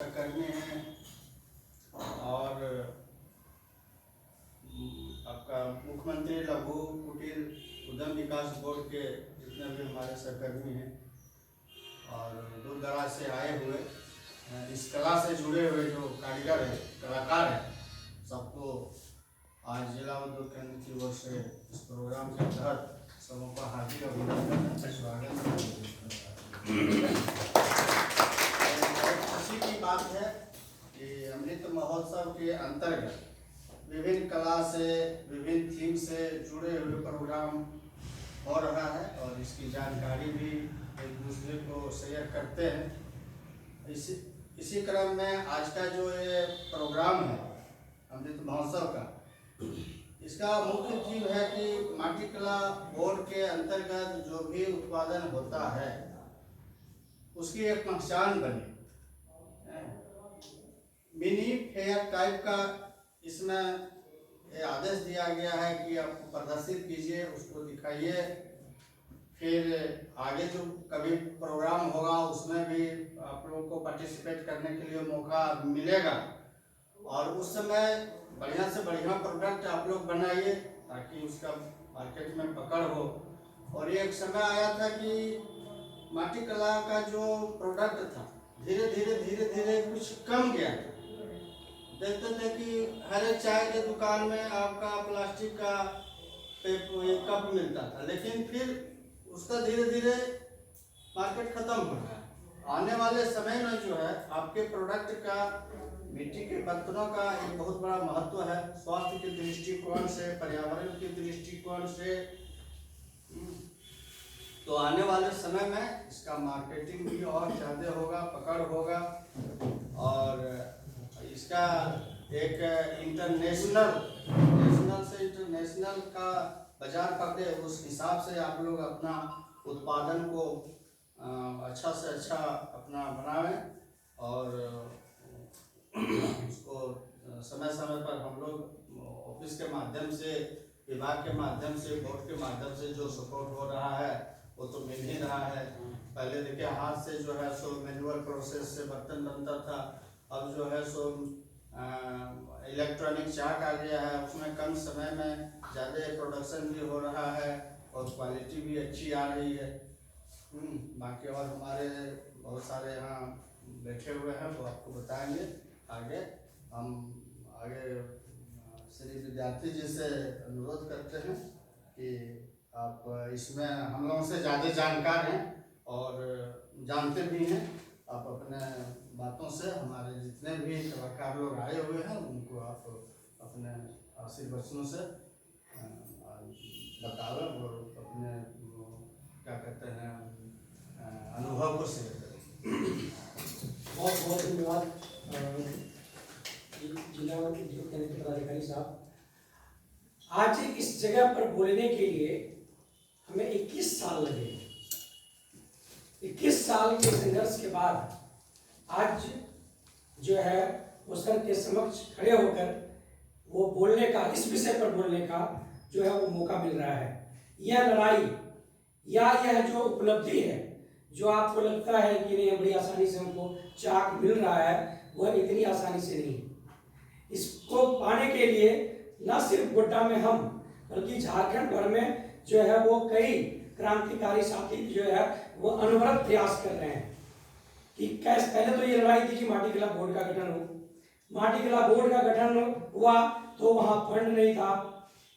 करने हैं और आपका मुख्यमंत्री लघु कुटीर उद्यम विकास बोर्ड के जितने भी हमारे सहकर्मी हैं और दूर दराज से आए हुए इस कला से जुड़े हुए जो कारीगर हैं, कलाकार हैं, सबको आज जिला उद्योग केंद्र की ओर से इस प्रोग्राम के तहत सबों का हार्दिक अभिनंदन, स्वागत खुशी की बात है कि अमृत महोत्सव के अंतर्गत विभिन्न कला से, विभिन्न थीम से जुड़े हुए प्रोग्राम हो रहा है और इसकी जानकारी भी एक दूसरे को शेयर करते हैं। इसी क्रम में आज का जो ये प्रोग्राम है अमृत महोत्सव का, इसका मुख्य थीम है कि माटी कला बोर्ड के अंतर्गत जो भी उत्पादन होता है उसकी एक पहचान बने। मिनी फेयर टाइप का इसमें आदेश दिया गया है कि आप प्रदर्शित कीजिए, उसको दिखाइए, फिर आगे जो कभी प्रोग्राम होगा उसमें भी आप लोगों को पार्टिसिपेट करने के लिए मौका मिलेगा और उस समय बढ़िया से बढ़िया प्रोडक्ट आप लोग बनाइए ताकि उसका मार्केट में पकड़ हो। और एक समय आया था कि माटी कला का जो प्रोडक्ट था धीरे धीरे कुछ कम गया था। देखते थे कि हर एक चाय के दुकान में आपका प्लास्टिक का कप मिलता था, लेकिन फिर उसका धीरे धीरे मार्केट खत्म हो रहा है। आने वाले समय में जो है आपके प्रोडक्ट का मिट्टी के बर्तनों का एक बहुत बड़ा महत्व है, स्वास्थ्य के दृष्टिकोण से, पर्यावरण के दृष्टिकोण से। तो आने वाले समय में इसका मार्केटिंग भी और ज़्यादा होगा, पकड़ होगा और इसका एक नेशनल से इंटरनेशनल का बाजार पकड़े, उस हिसाब से आप लोग अपना उत्पादन को अच्छा से अच्छा अपना बनावें और उसको समय समय पर हम लोग ऑफिस के माध्यम से, विभाग के माध्यम से, बोर्ड के माध्यम से जो सपोर्ट हो रहा है वो तो मिल ही रहा है। पहले देखिए हाथ से जो है सो मैनुअल प्रोसेस से बर्तन बनता था, अब जो है सो इलेक्ट्रॉनिक चार्ट आ गया है, उसमें कम समय में ज़्यादा प्रोडक्शन भी हो रहा है और क्वालिटी भी अच्छी आ रही है। बाकी और हमारे बहुत सारे यहाँ बैठे हुए हैं वो आपको बताएंगे आगे। हम आगे श्री विद्यार्थी जी से अनुरोध करते हैं कि आप इसमें हम लोगों से ज़्यादा जानकार हैं और जानते भी हैं। आप अपने बातों से हमारे जितने भी कलाकार लोग आए हुए हैं उनको आप अपने आशीर्वचनों से बतावें और अपने क्या कहते हैं अनुभव को शेयर करें। बहुत बहुत धन्यवाद जिला उद्योग केंद्र के पदाधिकारी साहब। आज इस जगह पर बोलने के लिए हमें 21 साल लगे। 21 साल के संघर्ष के बाद आज जो है वो सर के समक्ष खड़े होकर वो बोलने का, इस विषय पर बोलने का जो है वो मौका मिल रहा है। यह लड़ाई या यह जो उपलब्धि है जो आपको लगता है कि नहीं बड़ी आसानी से हमको चाक मिल रहा है, वह इतनी आसानी से नहीं। इसको पाने के लिए न सिर्फ गोड्डा में हम बल्कि झारखंड भर में जो है वो कई क्रांतिकारी साथी जो है वो अनवरत प्रयास कर रहे हैं कि कैसे। पहले तो ये लड़ाई थी कि माटी कला बोर्ड का गठन हो। माटी कला बोर्ड का गठन हुआ तो वहाँ फंड नहीं था,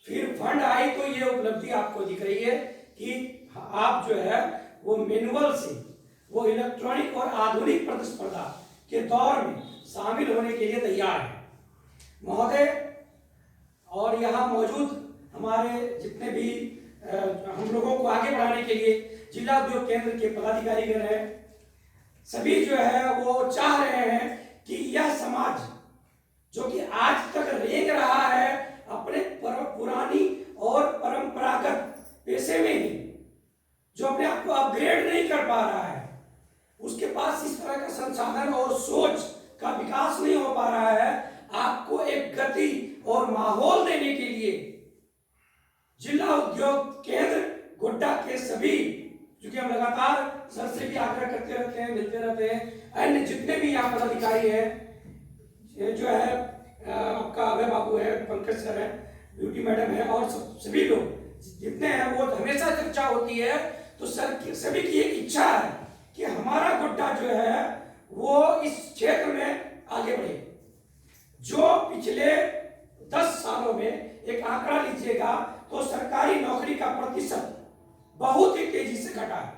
फिर फंड आई तो ये उपलब्धि आपको दिख रही है कि आप जो है वो मैनुअल से वो इलेक्ट्रॉनिक और आधुनिक प्रतिस्पर्धा के दौर में शामिल होने के लिए तैयार है महोदय। और यहाँ मौजूद हमारे जितने भी हम लोगों को आगे बढ़ाने के लिए जिला उद्योग केंद्र के पदाधिकारीगण हैं, सभी जो है वो चाह रहे हैं कि यह समाज जो कि आज तक रेंग रहा है अपने पुरानी और परंपरागत पेशे में ही, जो अपने आप को अपग्रेड नहीं कर पा रहा है, उसके पास इस तरह का संसाधन और सोच का विकास नहीं हो पा रहा है, आपको एक गति और माहौल देने के लिए जिला उद्योग केंद्र गोड्डा के सभी, क्योंकि हम लगातार सर से भी आग्रह करते रहते हैं, मिलते रहते हैं। अन्य जितने भी यहाँ पदाधिकारी हैं, ये जो है आपका अभय बाबू है, पंकज सर है, ब्यूटी मैडम है, और सभी लोग जितने हैं, वो हमेशा चर्चा होती है। तो सर की सभी की एक इच्छा है कि हमारा गोड्डा जो है वो इस क्षेत्र में आगे बढ़े। जो पिछले 10 सालों में एक आंकड़ा लीजिएगा तो सरकारी नौकरी का प्रतिशत बहुत ही तेजी से घटा है।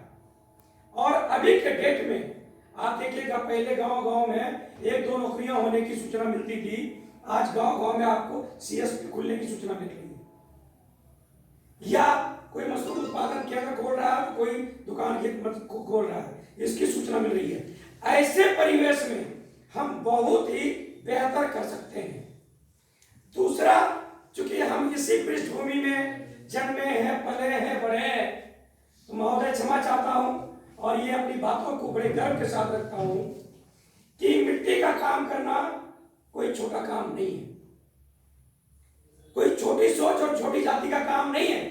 और अभी के डेट में आप देखिएगा, पहले गांव-गांव में 1-2 नौकरियां होने की सूचना मिलती थी, आज गांव-गांव में आपको सीएसपी खुलने की सूचना मिल रही है, या कोई मशरूम उत्पादन केंद्र खोल रहा है, कोई दुकान खोल रहा है, इसकी सूचना मिल रही है। ऐसे परिवेश में हम बहुत ही बेहतर कर सकते हैं। दूसरा, चूंकि हम इसी पृष्ठभूमि में जन्मे हैं, पले हैं, बढ़े हैं, तो महोदय क्षमा चाहता हूं और ये अपनी बातों को बड़े गर्व के साथ रखता हूं कि मिट्टी का काम करना कोई छोटा काम नहीं है, कोई छोटी सोच और छोटी जाति का काम नहीं है।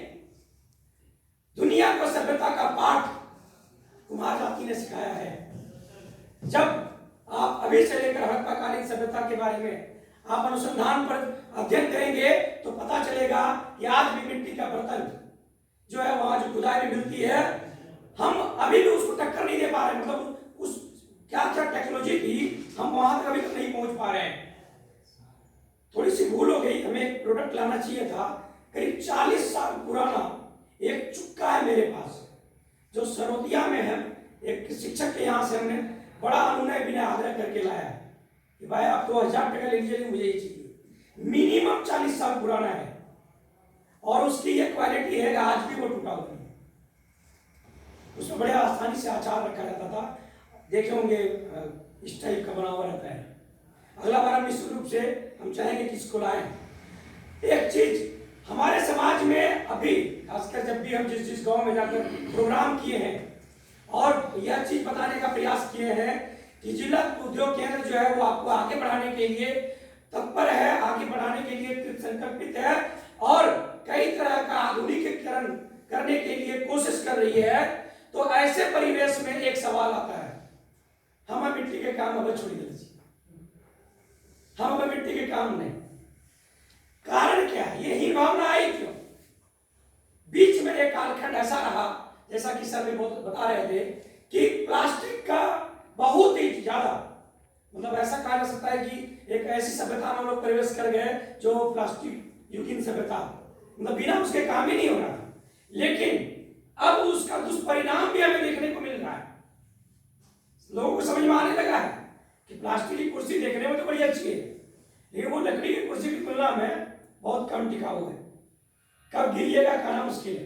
दुनिया को सभ्यता का पाठ कुमार जाति ने सिखाया है। जब आप अभी से लेकर हड़प्पाकालीन सभ्यता के बारे में आप अनुसंधान पर अध्ययन करेंगे तो पता चलेगा कि आज भी मिट्टी का बर्तन जो है वहां जो खुदाई में मिलती है, हम अभी भी उसको टक्कर नहीं दे पा रहे। मतलब उस क्या क्या टेक्नोलॉजी थी, हम वहां तक अभी तक नहीं पहुंच पा रहे हैं। थोड़ी सी भूल हो गई, हमें एक प्रोडक्ट लाना चाहिए था। करीब 40 साल पुराना एक चुक्का है मेरे पास, जो सरोतिया में है, एक शिक्षक के यहाँ से हमने बड़ा अनुनय विनय आग्रह करके लाया है कि भाई आप 2000 टका ले लीजिए, मुझे ये चाहिए। मिनिमम 40 साल पुराना है और उसकी ये क्वालिटी है, आज भी वो टूटा हुआ है। उसमें बड़े आसानी से अचार रखा रहता था, देखे होंगे इस टाइप का बना हुआ रहता है। अगला बार हम निश्चित रूप से हम चाहेंगे कि इसको लाएं। एक चीज हमारे समाज में अभी खासकर जब भी हम जिस गांव में जाकर प्रोग्राम किए हैं और यह चीज बताने का प्रयास किए हैं कि जिला उद्योग केंद्र जो है वो आपको आगे बढ़ाने के लिए तत्पर है, आगे बढ़ाने के लिए संकल्पित है और कई तरह का आधुनिकीकरण करने के लिए कोशिश कर रही है। तो ऐसे परिवेश में एक सवाल आता है, हमें मिट्टी के काम अब छोड़ दीजिए, हम अब मिट्टी के काम नहीं। कारण क्या है? ये हीन भावना आई क्यों? बीच में एक कालखंड ऐसा रहा, जैसा कि सर भी बहुत बता रहे थे, कि प्लास्टिक का बहुत ही ज्यादा, मतलब ऐसा कहा जा सकता है कि एक ऐसी सभ्यता में हम लोग प्रवेश कर गए जो प्लास्टिक युगीन सभ्यता, मतलब बिना उसके काम ही नहीं हो रहा। लेकिन अब उसका दुष्परिणाम भी हमें देखने को मिल रहा है। लोगों को समझ में आने लगा है कि प्लास्टिक की कुर्सी देखने में तो बड़ी अच्छी है, लेकिन वो लकड़ी की कुर्सी की तुलना में बहुत कम टिकाऊ है, कब गिरिएगा कहना मुश्किल है।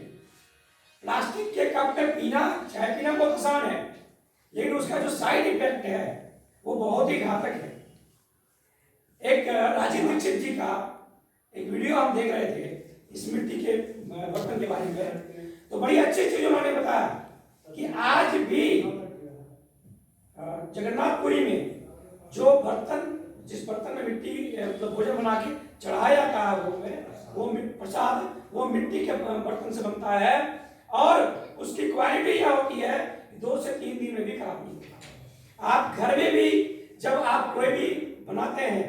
प्लास्टिक के कप में पीना, चाय पीना बहुत आसान है, लेकिन उसका जो साइड इफेक्ट है वो बहुत ही घातक है। एक राजीव दीक्षित जी का एक वीडियो हम देख रहे थे इस मिट्टी के बर्तन के बारे में, तो बड़ी अच्छी चीज उन्होंने बताया कि आज भी जगन्नाथपुरी में जो बर्तन, जिस बर्तन में मिट्टी मतलब भोजन बना के चढ़ाया जाता है वो प्रसाद वो मिट्टी के बर्तन से बनता है और उसकी क्वालिटी यह होती है 2 से 3 दिन में भी खराब नहीं होता। आप घर में भी जब आप कोई भी बनाते हैं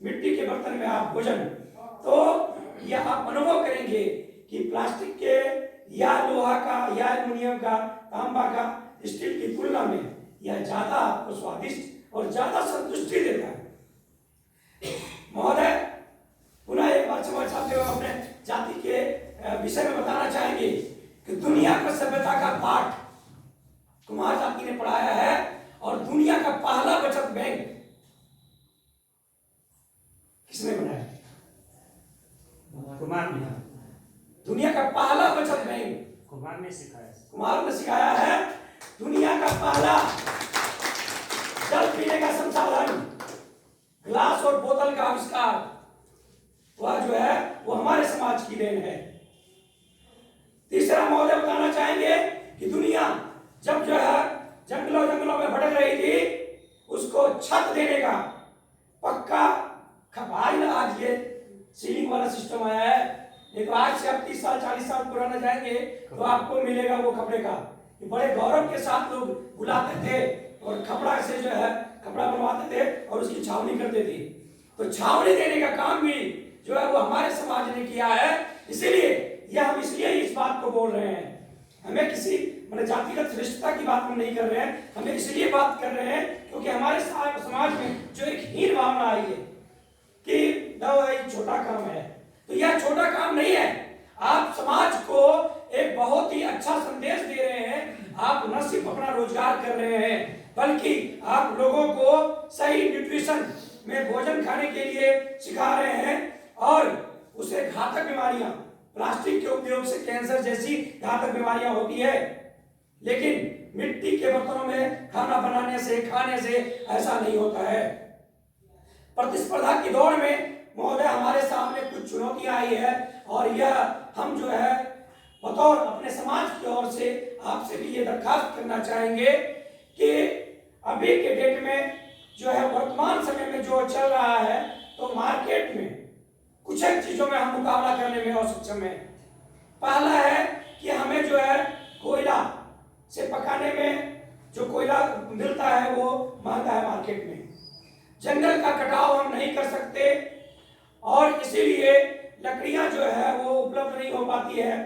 मिट्टी के बर्तन में आप भोजन, तो यह आप अनुभव करेंगे कि प्लास्टिक के या लोहा का या एल्युमिनियम का, तांबा का, स्टील की तुलना में यह ज्यादा आपको स्वादिष्ट और ज्यादा संतुष्टि देता है। महोदय, पुनः एक बार क्षमा चाहते हुए अपने जाति के विषय में बताना चाहेंगे कि दुनिया का सभ्यता का पाठ कुमार जाति ने पढ़ाया है और दुनिया का पहला बचत बैंक किसने बनाया? कुमार ने। दुनिया का पहला बचत बैंक कुमार ने सिखाया। कुमार ने सिखाया है। दुनिया का पहला जल पीने का संसाधन, ग्लास और बोतल का आविष्कार, वह जो है वो हमारे समाज की देन है। तीसरा महोदय बताना चाहेंगे कि दुनिया जब जो है जंगलों में भटक रही थी, उसको छत देने का पक्का खपाई, आज ये सीलिंग वाला सिस्टम आया है, नहीं तो आज से आप 30 साल 40 साल पुराना जाएंगे तो आपको मिलेगा वो कपड़े का, कि बड़े गौरव के साथ लोग बुलाते थे और कपड़ा से जो है कपड़ा बनवाते थे और उसकी छावनी करते थे। तो छावनी देने का काम भी जो है वो हमारे समाज ने किया है। इसीलिए यह हम इसलिए इस बात को बोल रहे हैं, हमें किसी मतलब जातिगत श्रेष्ठता की बात हम नहीं कर रहे हैं, हमें इसलिए बात कर रहे हैं क्योंकि हमारे समाज में जो एक हीन भावना आई है कि दवाई छोटा काम है, तो यह छोटा काम नहीं है। आप समाज को एक बहुत ही अच्छा संदेश दे रहे हैं। आप न सिर्फ अपना रोजगार कर रहे हैं बल्कि आप लोगों को सही न्यूट्रिशन में भोजन खाने के लिए सिखा रहे हैं और उसे घातक बीमारियां, प्लास्टिक के उपयोग से कैंसर जैसी घातक बीमारियां होती है, लेकिन मिट्टी के बर्तनों में खाना बनाने से खाने से ऐसा नहीं होता है। प्रतिस्पर्धा की दौड़ में महोदय हमारे सामने कुछ चुनौतियां आई है और यह हम जो है बतौर अपने समाज की ओर से आपसे भी ये दरखास्त करना चाहेंगे कि अभी के डेट में जो है वर्तमान समय में जो चल रहा है तो मार्केट में कुछ एक चीजों में हम मुकाबला करने में असक्षम है। पहला है कि हमें जो है कोयला से पकाने में जो कोयला मिलता है वो महंगा है मार्केट में, जंगल का कटाव हम नहीं कर सकते और इसीलिए लकड़ियां जो है वो उपलब्ध नहीं हो पाती है।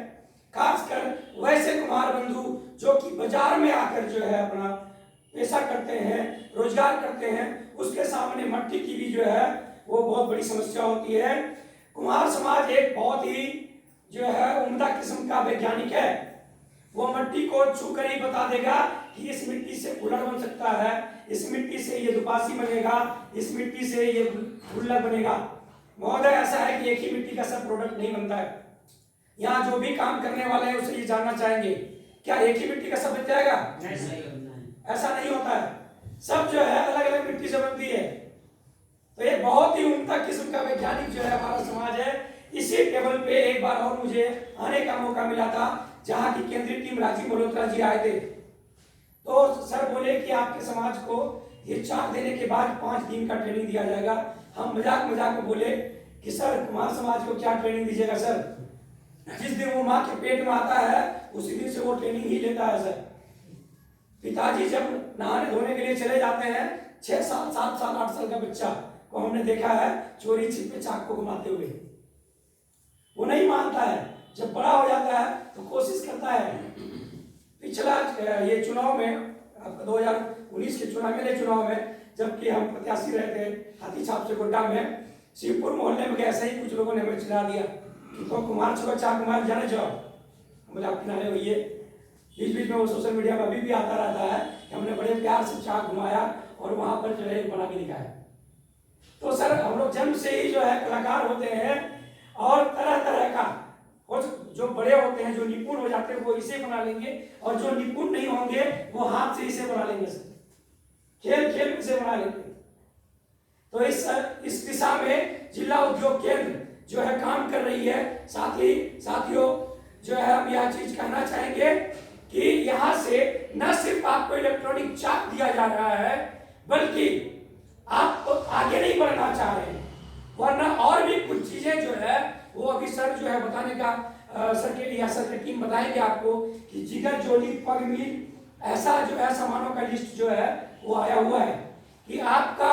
खासकर वैसे कुमार बंधु जो कि बाजार में आकर जो है अपना पेशा करते हैं, रोजगार करते हैं, उसके सामने मट्टी की भी जो है वो बहुत बड़ी समस्या होती है। कुमार समाज एक बहुत ही जो है उम्दा किस्म का वैज्ञानिक है, वो मट्टी को छू कर ही बता देगा कि इस मिट्टी से कूलर बन सकता है, इस मिट्टी से ये दुपासी बनेगा, इस मिट्टी से ये गुल्लक बनेगा। महोदय ऐसा है कि एक ही मिट्टी का सब प्रोडक्ट नहीं बनता है। यहाँ जो भी काम करने वाले हैं उसे ये जानना चाहेंगे, क्या एक ही मिट्टी का सब बन जाएगा? ऐसा नहीं होता है, सब जो है अलग अलग मिट्टी से बनती है। तो ये बहुत ही उम्दा किस्म का वैज्ञानिक जो है हमारा समाज है। इसी टेबल पे एक बार और मुझे आने का मौका मिला था जहाँ की केंद्रीय टीम राजीव मल्होत्रा जी आए थे। तो सर बोले कि आपके समाज को ये चाक देने के बाद 5 दिन का ट्रेनिंग दिया जाएगा। हम मजाक में बोले कि सर कुमार समाज को क्या ट्रेनिंग दीजिएगा सर, जिस दिन वो माँ के पेट में आता है उसी दिन से वो ट्रेनिंग ही लेता है सर। पिताजी जब नहाने धोने के लिए चले जाते हैं 6 साल 7 साल 8 साल का बच्चा को हमने देखा है चोरी छिपे चाक को घुमाते हुए, वो नहीं मानता है। जब बड़ा हो जाता है तो कोशिश करता है। पिछला ये चुनाव में आपका 2019 के चुनाव में जबकि हम प्रत्याशी रहे थे हाथी छाप से गोड्डा में, शिवपुर मोहल्ले में ऐसे ही कुछ लोगों ने हमें चिढ़ा दिया कि तो कुमार छुआ चाक कुमार जाने जाओ, मुझे आप किनारे हुई। बीच में वो सोशल मीडिया में अभी भी आता रहता है कि हमने बड़े प्यार से चाक घुमाया और वहां पर जो है बना के दिखाया। तो सर हम लोग जन्म से ही जो है कलाकार होते हैं और तरह तरह का जो बड़े होते हैं, जो निपुण हो जाते हैं वो इसे बना लेंगे और जो निपुण नहीं होंगे वो हाथ से इसे बना लेंगे सर, खेल में इसे बना लेंगे। तो इस दिशा में जिला उद्योग केंद्र जो है काम कर रही है। साथियों जो है हम यह चीज कहना चाहेंगे कि यहाँ से न सिर्फ आपको इलेक्ट्रॉनिक चाक दिया जा रहा है बल्कि आप तो आगे नहीं बढ़ना चाह रहे हैं, वरना और भी कुछ चीजें जो है वो अभी सर जो है बताने का सर की टीम बताएंगे आपको कि जिगर जोली पग मिल ऐसा जो है सामानों का लिस्ट जो है वो आया हुआ है कि आपका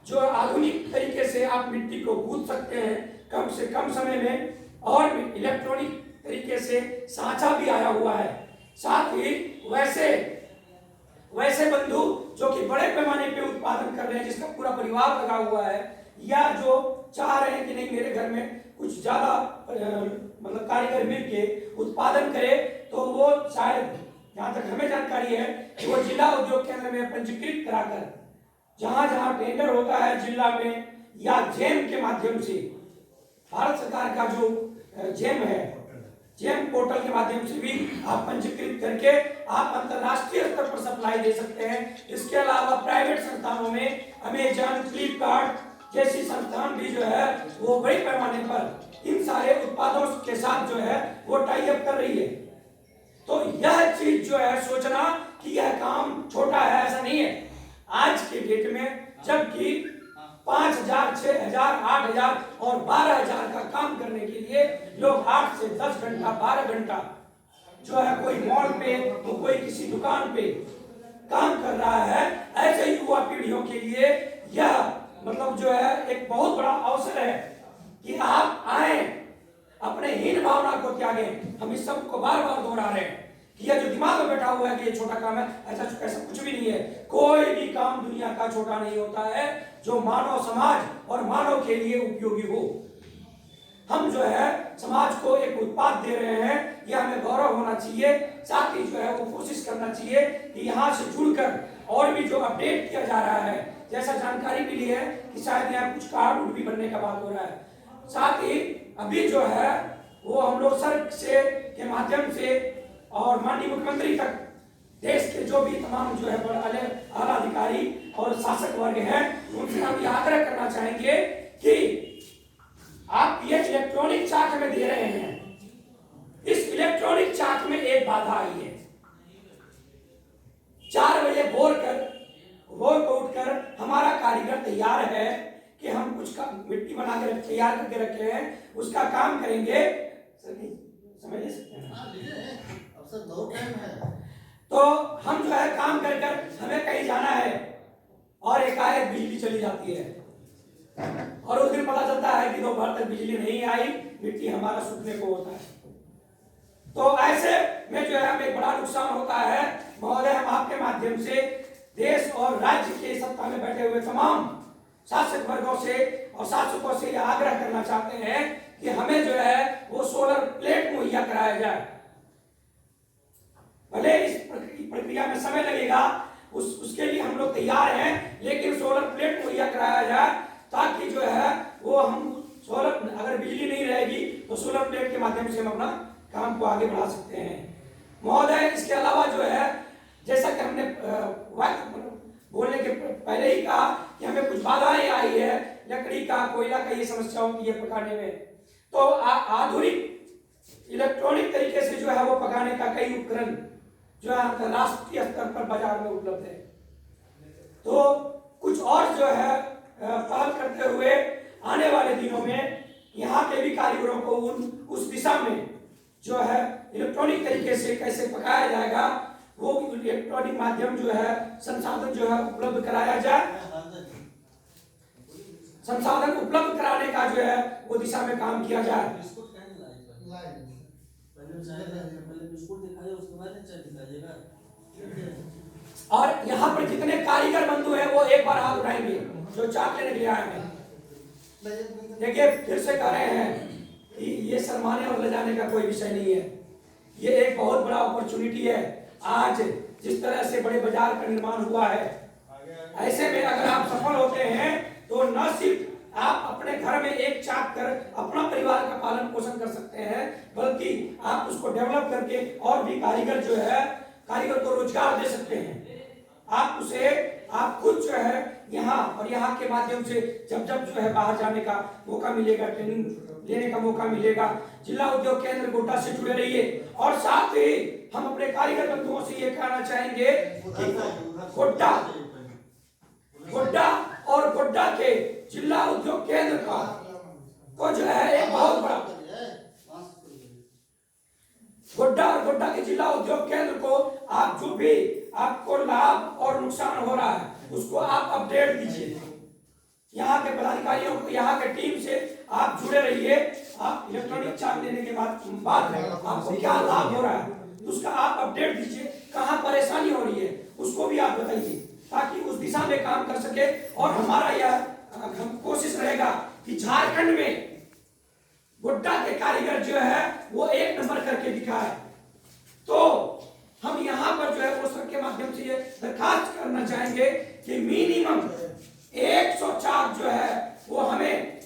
जो आधुनिक तरीके से आप मिट्टी को गूंथ सकते हैं कम से कम समय में, और इलेक्ट्रॉनिक तरीके से सांचा भी आया हुआ है। साथ ही वैसे बंधु जो कि बड़े पैमाने पे उत्पादन कर रहे हैं, जिसका पूरा परिवार लगा हुआ है, या जो चाह रहे हैं कि नहीं मेरे घर में कुछ ज्यादा मतलब कारीगर मिल के उत्पादन करे, तो वो शायद जहाँ तक हमें जानकारी है कि वो जिला उद्योग केंद्र में पंजीकृत कराकर जहाँ टेंडर होता है जिला में या जेम के माध्यम से, भारत सरकार का जो जेम है, जेम पोर्टल के माध्यम से भी आप पंजीकृत करके आप अंतरराष्ट्रीय स्तर पर सप्लाई दे सकते हैं। इसके अलावा प्राइवेट संस्थानों में अमेजन, फ्लिपकार्ट जैसी संस्थान भी जो है वो बड़े पैमाने पर इन सारे उत्पादों के साथ जो है वो टाई अप कर रही है। तो यह चीज जो है सोचना कि यह काम छोटा है, ऐसा नहीं है। आज के डेट में जबकि 5,000, 6,000, 8,000 और 12,000 का काम करने के लिए लोग 8 से 10 घंटा 12 घंटा जो है कोई मॉल पे तो कोई किसी दुकान पे काम कर रहा है, ऐसे युवा पीढ़ियों के लिए यह मतलब जो है एक बहुत बड़ा अवसर है कि आप आए, अपने हीन भावना को त्यागें। हम इस सब को बार बार दोहरा रहे हैं कि यह जो दिमाग में बैठा हुआ है कि ये छोटा काम है, ऐसा कुछ भी नहीं है। कोई भी काम दुनिया का छोटा नहीं होता है जो मानव समाज और मानव के लिए उपयोगी हो। हम जो है समाज को एक उत्पाद दे रहे हैं, यह हमें गौरव होना चाहिए। साथ ही जो है वो कोशिश करना चाहिए कि यहाँ से जुड़कर और भी जो अपडेट किया जा रहा है, जैसा जानकारी मिली है कि शायद यहाँ कुछ कार्ड भी बनने का बात हो रहा है। साथ ही अभी जो है वो हम लोग सड़क से के माध्यम से और माननीय मुख्यमंत्री तक देश के जो भी तमाम जो है बड़े आला अधिकारी और शासक वर्ग हैं, उनसे हम ये आग्रह करना चाहेंगे कि आप ये इलेक्ट्रॉनिक चाक में दे रहे हैं, इस इलेक्ट्रॉनिक चाक में एक बाधा आई है। 4 बजे भोर को उठकर हमारा कारीगर तैयार है कि हम कुछ का मिट्टी बना के तैयार करके रखे हैं, उसका काम करेंगे। समझ ले सकते हैं, अब सर 2 टाइम है तो हम जो है काम कर हमें कहीं जाना है और एकाएक बिजली चली जाती है और उस दिन पता चलता है कि दोपहर तक बिजली नहीं आई, मिट्टी हमारा सूखने को होता है। तो ऐसे में जो है हमें एक बड़ा नुकसान होता है। महोदय, हम आपके माध्यम से देश और राज्य के सत्ता में बैठे हुए तमाम शासक वर्गों से और शासकों से यह आग्रह करना चाहते हैं कि हमें जो है वो सोलर प्लेट मुहैया कराया जाए। भले इस प्रक्रिया में समय लगेगा, उसके लिए हम लोग तैयार हैं, लेकिन सोलर प्लेट मुहैया कराया जाए ताकि जो है वो हम सोलर, अगर बिजली नहीं रहेगी तो सोलर प्लेट के माध्यम से हम अपना काम को आगे बढ़ा सकते हैं। महोदय, इसके अलावा जो है जैसा कि हमने बोलने के पहले ही कहा कि हमें कुछ बाधाएं आई है, लकड़ी का, कोयला का ये समस्या होती है पकाने में। तो आधुनिक इलेक्ट्रॉनिक तरीके से जो है वो पकाने का कई उपकरण जो है अंतरराष्ट्रीय स्तर पर बाजार में उपलब्ध है। तो कुछ और जो है पहल करते हुए आने वाले दिनों में यहाँ के भी कारीगरों को उस दिशा में जो है इलेक्ट्रॉनिक तरीके से कैसे पकाया जाएगा, वो इलेक्ट्रॉनिक माध्यम जो है संसाधन जो है उपलब्ध कराया जाए। संसाधन उपलब्ध कराने का जो है वो दिशा में काम किया जाए। और यहाँ पर जितने कारीगर बंधु हैं वो एक बार हाथ उठाएंगे जो चाक लेने के लिए आए हैं। देखिए, फिर से कह रहे हैं कि ये शर्माने और ले जाने का कोई विषय नहीं है, ये एक बहुत बड़ा अपॉर्चुनिटी है। आज जिस तरह से बड़े बाजार का निर्माण हुआ है, ऐसे में अगर आप सफल होते हैं तो न सिर्फ आप अपने घर में एक चाक कर अपना परिवार का पालन पोषण कर सकते हैं, बल्कि आप उसको डेवलप करके और भी कारीगर को रोजगार दे सकते हैं। आप खुद जो है यहाँ और यहाँ के माध्यम से जब जो है बाहर जाने का मौका मिलेगा, ट्रेनिंग लेने का मौका मिलेगा, जिला उद्योग केंद्र गोड्डा से जुड़े रहिए। और साथ ही हम अपने कारीगर बंधुओं से ये कहना चाहेंगे कि गोड्डा और गोड्डा के जिला उद्योग केंद्र का को जो है एक बहुत बड़ा गोड्डा के जिला उद्योग केंद्र को आप जो भी आपको लाभ और नुकसान हो रहा है उसको आप अपडेट दीजिए। यहाँ के पदाधिकारियों को, यहाँ के टीम से आप जुड़े रहिए। आप इलेक्ट्रॉनिक चार्ज लेने के बाद आपको क्या लाभ हो रहा है उसका आप अपडेट दीजिए। कहाँ परेशानी हो रही है उसको भी आप बताइए ताकि उस दिशा में काम कर सके। और हमारा यह कोशिश रहेगा कि झारखंड में गोड्डा के कारीगर जो है वो 1 नंबर करके दिखाए। तो हम यहाँ पर जो है वो सर के माध्यम से ये दरखास्त करना चाहेंगे कि मिनिमम 100 चाक जो है वो हमें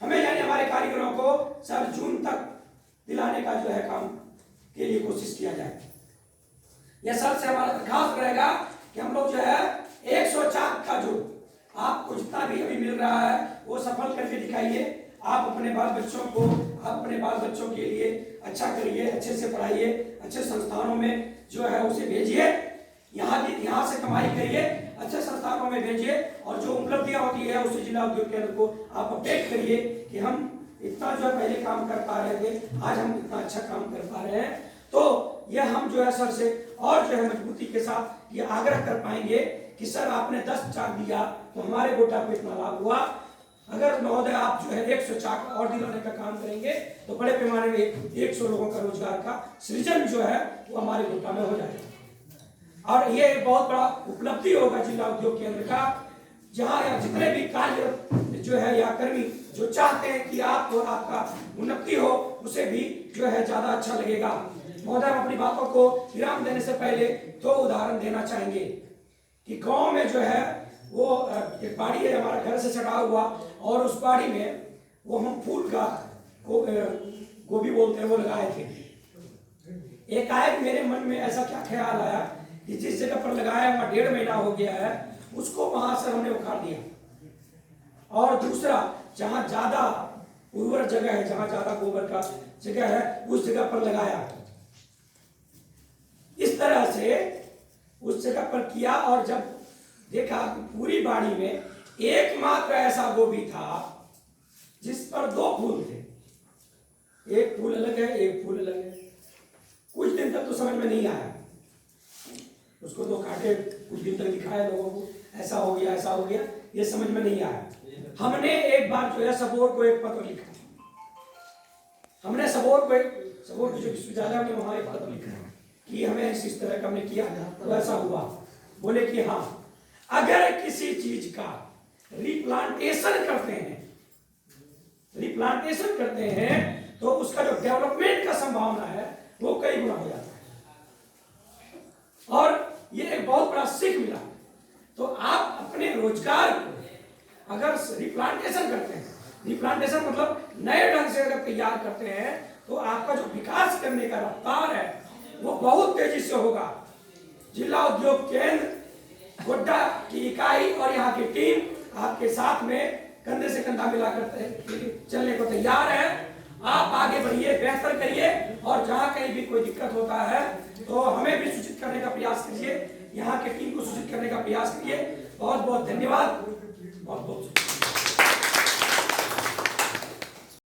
यानी हमारे कारीगरों को सर जून तक दिलाने का जो है काम के लिए कोशिश किया जाए। यह सर से हमारा दरखास्त रहेगा कि हम लोग जो है 100 चाक का जो आपको जितना भी अभी मिल रहा है वो सफल करके दिखाइए। आप अपने बाल बच्चों के लिए अच्छा करिए, अच्छे से पढ़ाइए, अच्छे संस्थानों में जो है उसे भेजिए। यहाँ से कमाई करिए, अच्छे संस्थानों में भेजिए और जो उपलब्धियां होती है उसे जिला उद्योग केंद्र को आप अपडेट करिए कि हम इतना जो पहले काम कर पा रहे थे, आज हम इतना अच्छा काम कर पा रहे हैं। तो ये हम जो है सर से और जो है मजबूती के साथ ये आग्रह कर पाएंगे कि सर आपने 10 चाक दिया तो हमारे गोटा पे इतना लाभ हुआ। अगर महोदय आप जो है 100 चाक और दिलाने का काम करेंगे तो बड़े पैमाने में 100 लोगों का रोजगार का सृजन जो है वो हमारे गोटा में हो जाएगा। और ये बहुत बड़ा उपलब्धि होगा जिला उद्योग केंद्र का, जहाँ जितने भी कार्य जो है या कर्मी जो चाहते हैं कि आप और आपका उन्नति हो, उसे भी जो है ज्यादा अच्छा लगेगा। महोदय हम अपनी बातों को विराम देने से पहले 2 उदाहरण देना चाहेंगे कि गांव में जो है वो एक बाड़ी है हमारा घर से सटा हुआ, और उस बाड़ी में वो हम फूल का गोभी बोलते हैं वो लगाए थे। एक आए मेरे मन में ऐसा क्या ख्याल आया कि जिस जगह पर लगाया वहाँ 1.5 महीना हो गया है, उसको वहां से हमने उखाड़ दिया, और दूसरा जहां ज्यादा उर्वर जगह है, जहां ज्यादा गोबर का जगह है, उस जगह पर लगाया। इस तरह से उस जगह पर किया, और जब देखा कि पूरी बाड़ी में एकमात्र ऐसा गोभी था जिस पर 2 फूल थे, एक फूल अलग है एक फूल अलग है। कुछ दिन तक तो समझ में नहीं आया, उसको 2 कांटे कुछ दिन तक दिखाया लोगों को, ऐसा हो गया ऐसा हो गया, ये समझ में नहीं आया। हमने एक बार जो है सबोर को एक पत्र लिखा, हमने सबोर की जो विश्वविद्यालय में वहां एक पत्र लिखा कि हमें इस तरह का हमने किया तो ऐसा हुआ। बोले कि हाँ, अगर किसी चीज का रिप्लांटेशन करते हैं तो उसका जो डेवलपमेंट का संभावना है वो कई गुना हो जाता है। और ये एक बहुत बड़ा सीख मिला। तो आप अपने रोजगार को अगर रिप्लांटेशन करते हैं, रिप्लांटेशन मतलब नए ढंग से अगर तैयार करते हैं, तो आपका जो विकास करने का रफ्तार है वो बहुत तेजी से होगा। जिला उद्योग केंद्र गोड्डा की इकाई और यहाँ की टीम आपके साथ में कंधे से कंधा मिलाकर चलने को तैयार है। आप आगे बढ़िए, बेहतर करिए, और जहाँ कहीं भी कोई दिक्कत होता है तो हमें भी सूचित करने का प्रयास करिए, यहाँ की टीम को सूचित करने का प्रयास करिए। बहुत बहुत धन्यवाद, बहुत बहुत